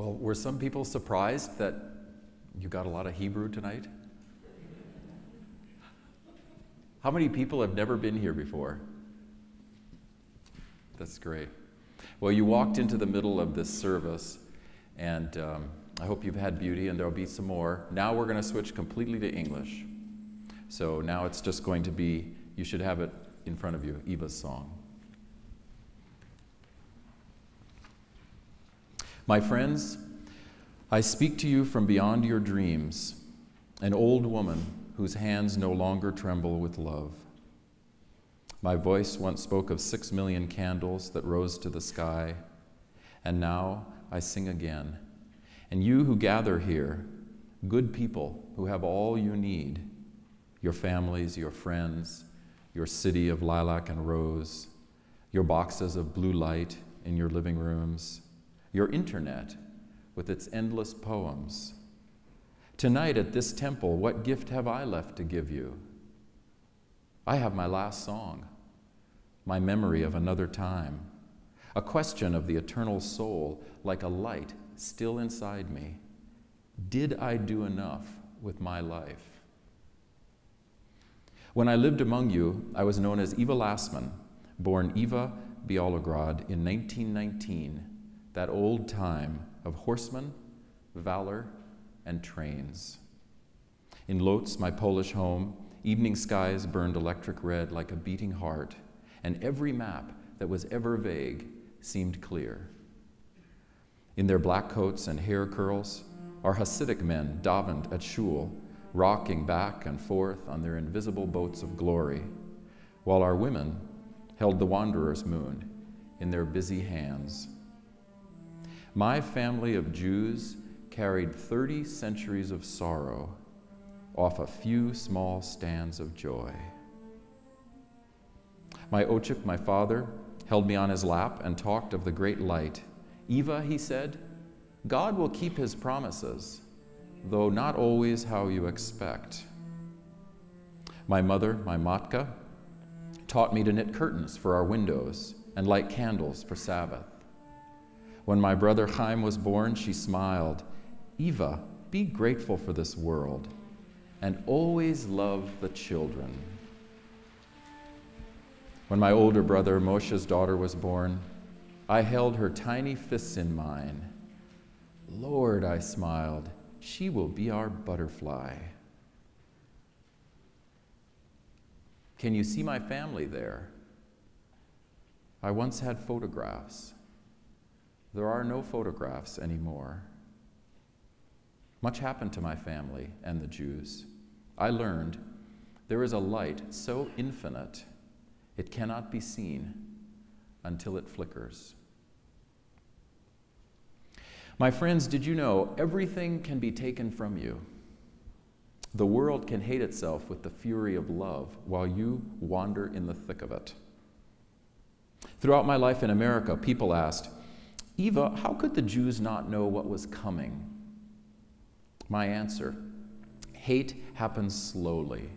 Well, were some people surprised that you got a lot of Hebrew tonight? How many people have never been here before? That's great. Well, you walked into the middle of this service, and I hope you've had beauty, and there'll be some more. Now we're going to switch completely to English. So now it's just going to be, you should have it in front of you, Eva's song. My friends, I speak to you from beyond your dreams, an old woman whose hands no longer tremble with love. My voice once spoke of 6 million candles that rose to the sky, and now I sing again. And you who gather here, good people who have all you need, your families, your friends, your city of lilac and rose, your boxes of blue light in your living rooms, your internet with its endless poems. Tonight at this temple, what gift have I left to give you? I have my last song, my memory of another time, a question of the eternal soul like a light still inside me. Did I do enough with my life? When I lived among you, I was known as Eva Lassman, born Eva Bialograd in 1919, that old time of horsemen, valor, and trains. In Lodz, my Polish home, evening skies burned electric red like a beating heart, and every map that was ever vague seemed clear. In their black coats and hair curls, our Hasidic men davened at shul, rocking back and forth on their invisible boats of glory, while our women held the wanderer's moon in their busy hands. My family of Jews carried 30 centuries of sorrow off a few small stands of joy. My Ochik, my father, held me on his lap and talked of the great light. Eva, he said, God will keep his promises, though not always how you expect. My mother, my Matka, taught me to knit curtains for our windows and light candles for Sabbath. When my brother Chaim was born, she smiled, Eva, be grateful for this world and always love the children. When my older brother Moshe's daughter was born, I held her tiny fists in mine. Lord, I smiled, she will be our butterfly. Can you see my family there? I once had photographs. There are no photographs anymore. Much happened to my family and the Jews. I learned there is a light so infinite it cannot be seen until it flickers. My friends, did you know everything can be taken from you? The world can hate itself with the fury of love while you wander in the thick of it. Throughout my life in America, people asked, Eva, how could the Jews not know what was coming? My answer, hate happens slowly,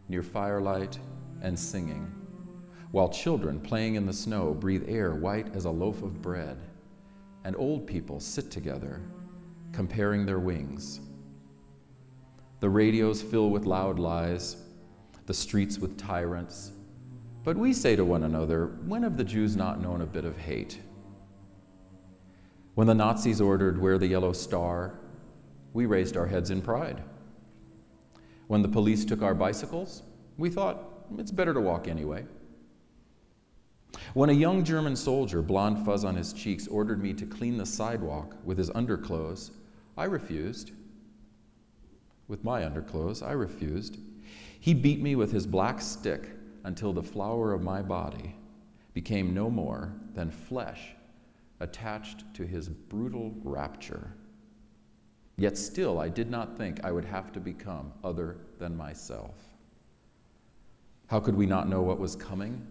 near firelight and singing, while children playing in the snow breathe air white as a loaf of bread, and old people sit together, comparing their wings. The radios fill with loud lies, the streets with tyrants, but we say to one another, when have the Jews not known a bit of hate? When the Nazis ordered "Wear the Yellow Star," we raised our heads in pride. When the police took our bicycles, we thought, it's better to walk anyway. When a young German soldier, blonde fuzz on his cheeks, ordered me to clean the sidewalk with his underclothes, I refused. With my underclothes, I refused. He beat me with his black stick until the flower of my body became no more than flesh attached to his brutal rapture. Yet still, I did not think I would have to become other than myself. How could we not know what was coming?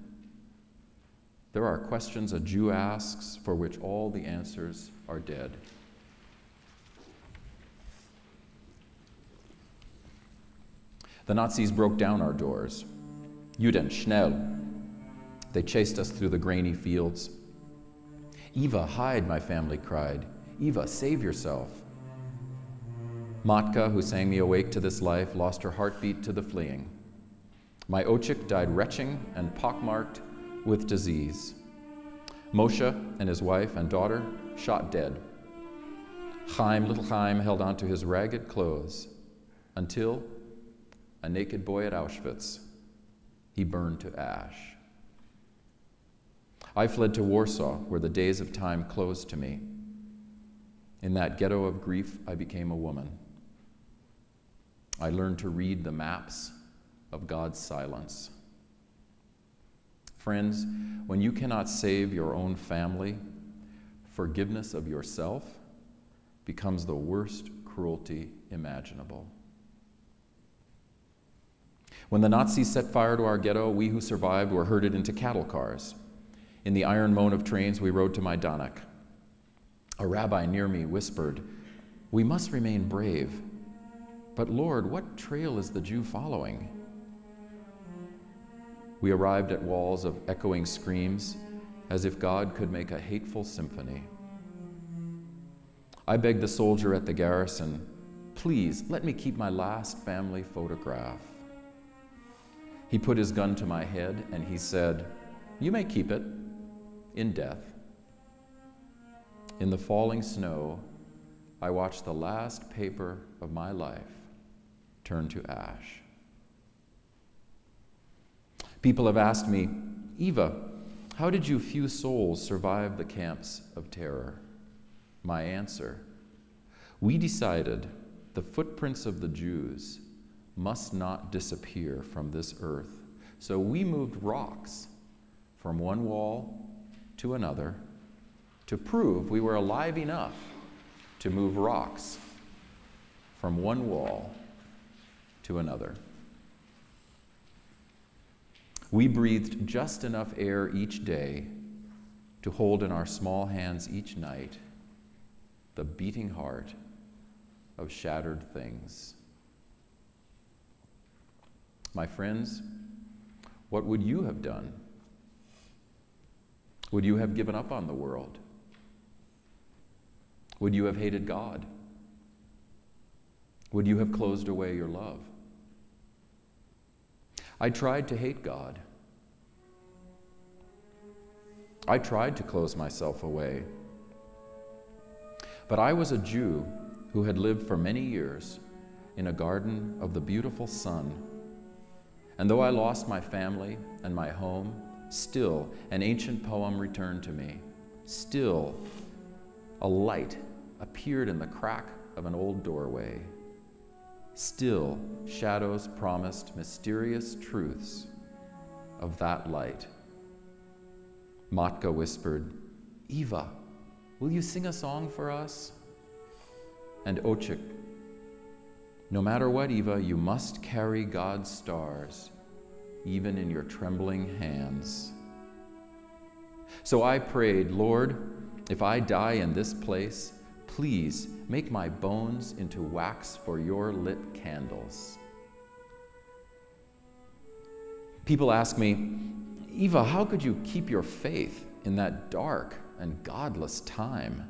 There are questions a Jew asks for which all the answers are dead. The Nazis broke down our doors. Juden, schnell. They chased us through the grainy fields. Eva, hide, my family cried. Eva, save yourself. Matka, who sang me awake to this life, lost her heartbeat to the fleeing. My Ochik died retching and pockmarked with disease. Moshe and his wife and daughter shot dead. Chaim, little Chaim, held on to his ragged clothes until, a naked boy at Auschwitz, he burned to ash. I fled to Warsaw, where the days of time closed to me. In that ghetto of grief, I became a woman. I learned to read the maps of God's silence. Friends, when you cannot save your own family, forgiveness of yourself becomes the worst cruelty imaginable. When the Nazis set fire to our ghetto, we who survived were herded into cattle cars. In the iron moan of trains, we rode to Majdanek. A rabbi near me whispered, "We must remain brave. But Lord, what trail is the Jew following?" We arrived at walls of echoing screams, as if God could make a hateful symphony. I begged the soldier at the garrison, "Please, let me keep my last family photograph." He put his gun to my head and he said, "You may keep it, in death." In the falling snow, I watched the last paper of my life turn to ash. People have asked me, "Eva, how did you few souls survive the camps of terror?" My answer, we decided the footprints of the Jews must not disappear from this earth. So we moved rocks from one wall to another to prove we were alive enough to move rocks from one wall to another. We breathed just enough air each day to hold in our small hands each night the beating heart of shattered things. My friends, what would you have done? Would you have given up on the world? Would you have hated God? Would you have closed away your love? I tried to hate God. I tried to close myself away. But I was a Jew who had lived for many years in a garden of the beautiful sun. And though I lost my family and my home, still an ancient poem returned to me. Still a light appeared in the crack of an old doorway. Still, shadows promised mysterious truths of that light. Matka whispered, "Eva, will you sing a song for us?" And Ochik, "No matter what, Eva, you must carry God's stars, even in your trembling hands." So I prayed, "Lord, if I die in this place, please make my bones into wax for your lit candles." People ask me, "Eva, how could you keep your faith in that dark and godless time?"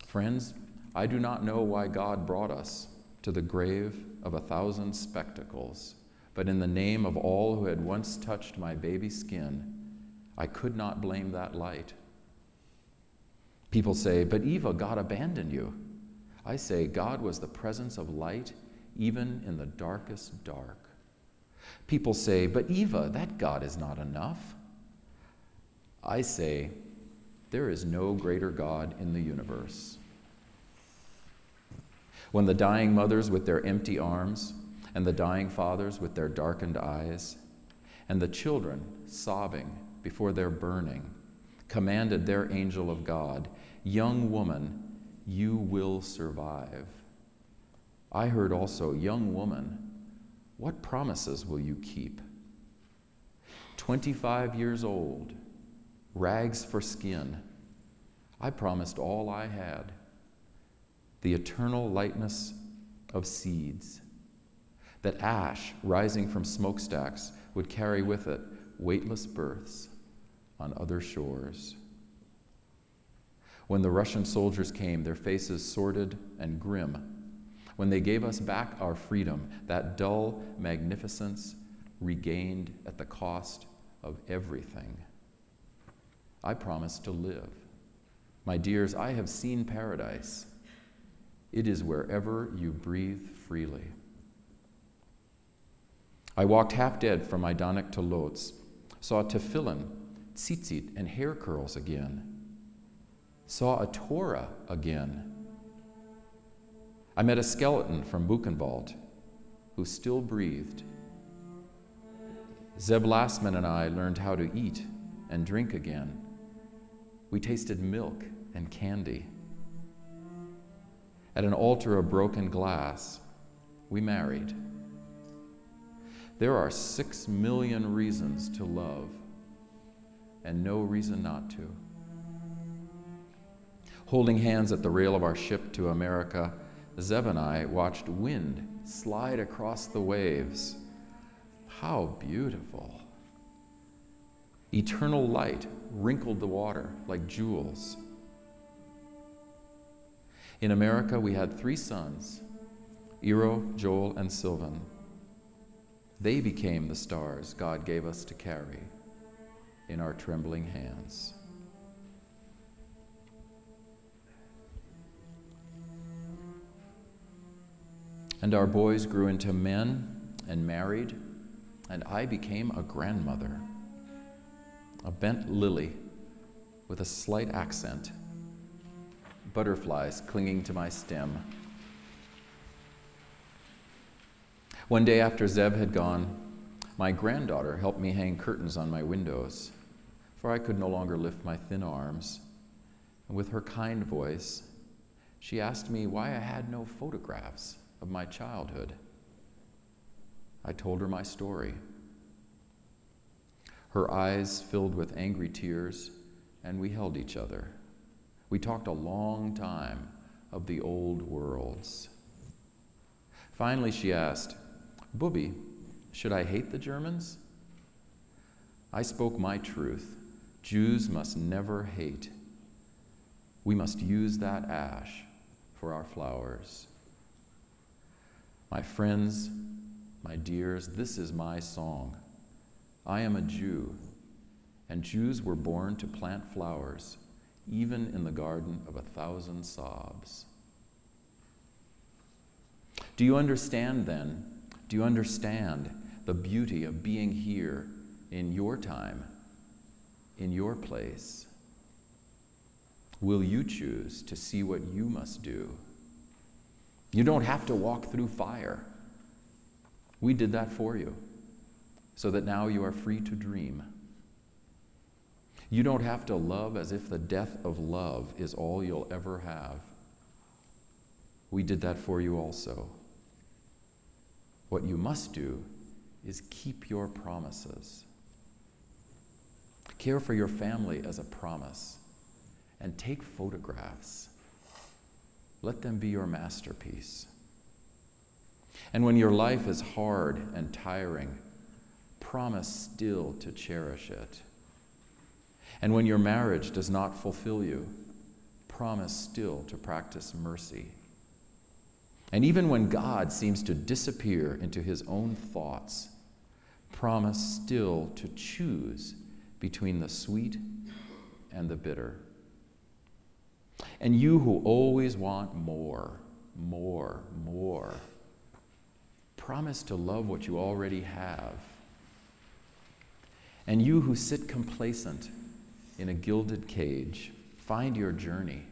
Friends, I do not know why God brought us to the grave of 1,000 spectacles, but in the name of all who had once touched my baby skin, I could not blame that light. People say, "But Eva, God abandoned you." I say, God was the presence of light even in the darkest dark. People say, "But Eva, that God is not enough." I say, there is no greater God in the universe. When the dying mothers with their empty arms, and the dying fathers with their darkened eyes, and the children sobbing before their burning, commanded their angel of God, "Young woman, you will survive," I heard also, "Young woman, what promises will you keep?" 25 years old, rags for skin, I promised all I had, the eternal lightness of seeds, that ash rising from smokestacks would carry with it weightless births on other shores. When the Russian soldiers came, their faces sordid and grim. When they gave us back our freedom, that dull magnificence regained at the cost of everything. I promised to live. My dears, I have seen paradise. It is wherever you breathe freely. I walked half dead from Majdanek to Lodz, saw tefillin, tzitzit, and hair curls again, saw a Torah again. I met a skeleton from Buchenwald who still breathed. Zeb Lassman and I learned how to eat and drink again. We tasted milk and candy. At an altar of broken glass, we married. There are 6 million reasons to love and no reason not to. Holding hands at the rail of our ship to America, Zev and I watched wind slide across the waves. How beautiful. Eternal light wrinkled the water like jewels. In America, we had 3 sons, Eero, Joel, and Sylvan. They became the stars God gave us to carry in our trembling hands. And our boys grew into men and married, and I became a grandmother, a bent lily with a slight accent, butterflies clinging to my stem. One day after Zeb had gone, my granddaughter helped me hang curtains on my windows, for I could no longer lift my thin arms. And with her kind voice, she asked me why I had no photographs of my childhood. I told her my story. Her eyes filled with angry tears, and we held each other. We talked a long time of the old worlds. Finally, she asked, "Booby, should I hate the Germans?" I spoke my truth. Jews must never hate. We must use that ash for our flowers. My friends, my dears, this is my song. I am a Jew, and Jews were born to plant flowers, even in the garden of 1,000 sobs. Do you understand then? Do you understand the beauty of being here in your time, in your place? Will you choose to see what you must do? You don't have to walk through fire. We did that for you, so that now you are free to dream. You don't have to love as if the death of love is all you'll ever have. We did that for you also. What you must do is keep your promises. Care for your family as a promise, and take photographs. Let them be your masterpiece. And when your life is hard and tiring, promise still to cherish it. And when your marriage does not fulfill you, promise still to practice mercy. And even when God seems to disappear into his own thoughts, promise still to choose between the sweet and the bitter. And you who always want more, promise to love what you already have. And you who sit complacent in a gilded cage, find your journey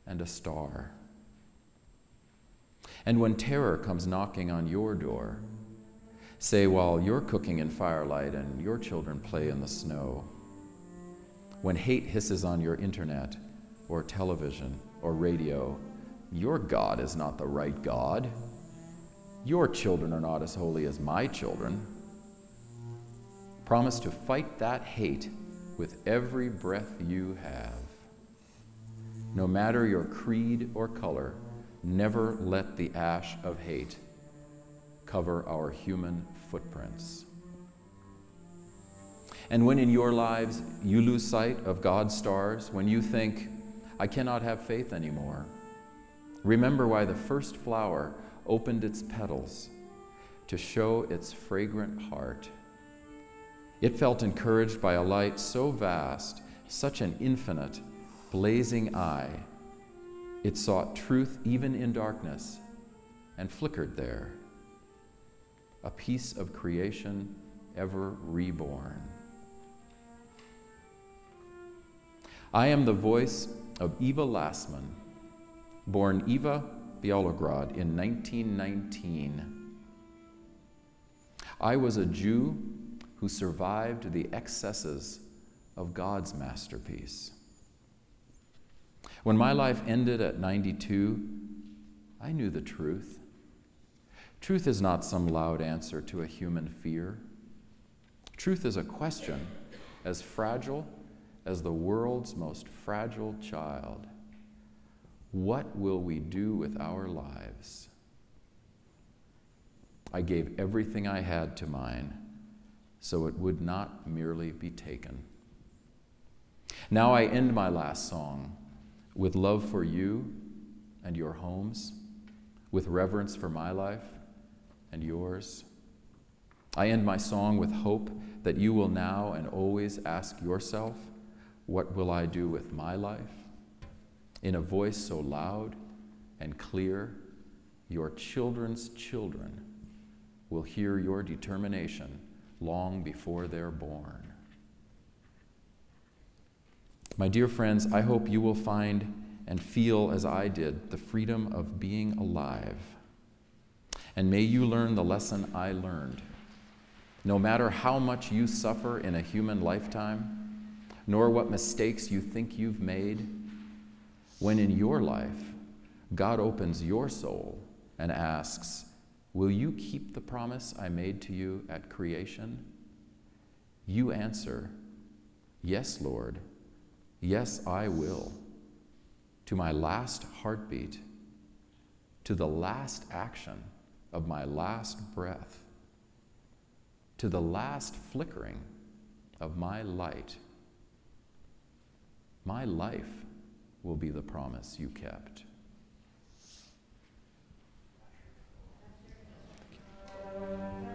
and a star. And when terror comes knocking on your door, say while you're cooking in firelight and your children play in the snow, when hate hisses on your internet or television or radio, your God is not the right God. Your children are not as holy as my children. Promise to fight that hate with every breath you have. No matter your creed or color, never let the ash of hate cover our human footprints. And when in your lives you lose sight of God's stars, when you think, I cannot have faith anymore. Remember why the first flower opened its petals to show its fragrant heart. It felt encouraged by a light so vast, such an infinite, blazing eye. It sought truth even in darkness and flickered there, a piece of creation ever reborn. I am the voice of Eva Lassman, born Eva Bialograd in 1919. I was a Jew who survived the excesses of God's masterpiece. When my life ended at 92, I knew the truth. Truth is not some loud answer to a human fear. Truth is a question as fragile as the world's most fragile child. What will we do with our lives? I gave everything I had to mine, so it would not merely be taken. Now I end my last song with love for you and your homes, with reverence for my life and yours. I end my song with hope that you will now and always ask yourself, what will I do with my life? In a voice so loud and clear, your children's children will hear your determination long before they're born. My dear friends, I hope you will find and feel as I did the freedom of being alive. And may you learn the lesson I learned. No matter how much you suffer in a human lifetime, nor what mistakes you think you've made, when in your life God opens your soul and asks, will you keep the promise I made to you at creation? You answer, yes, Lord, yes, I will, to my last heartbeat, to the last action of my last breath, to the last flickering of my light. My life will be the promise you kept. Thank you.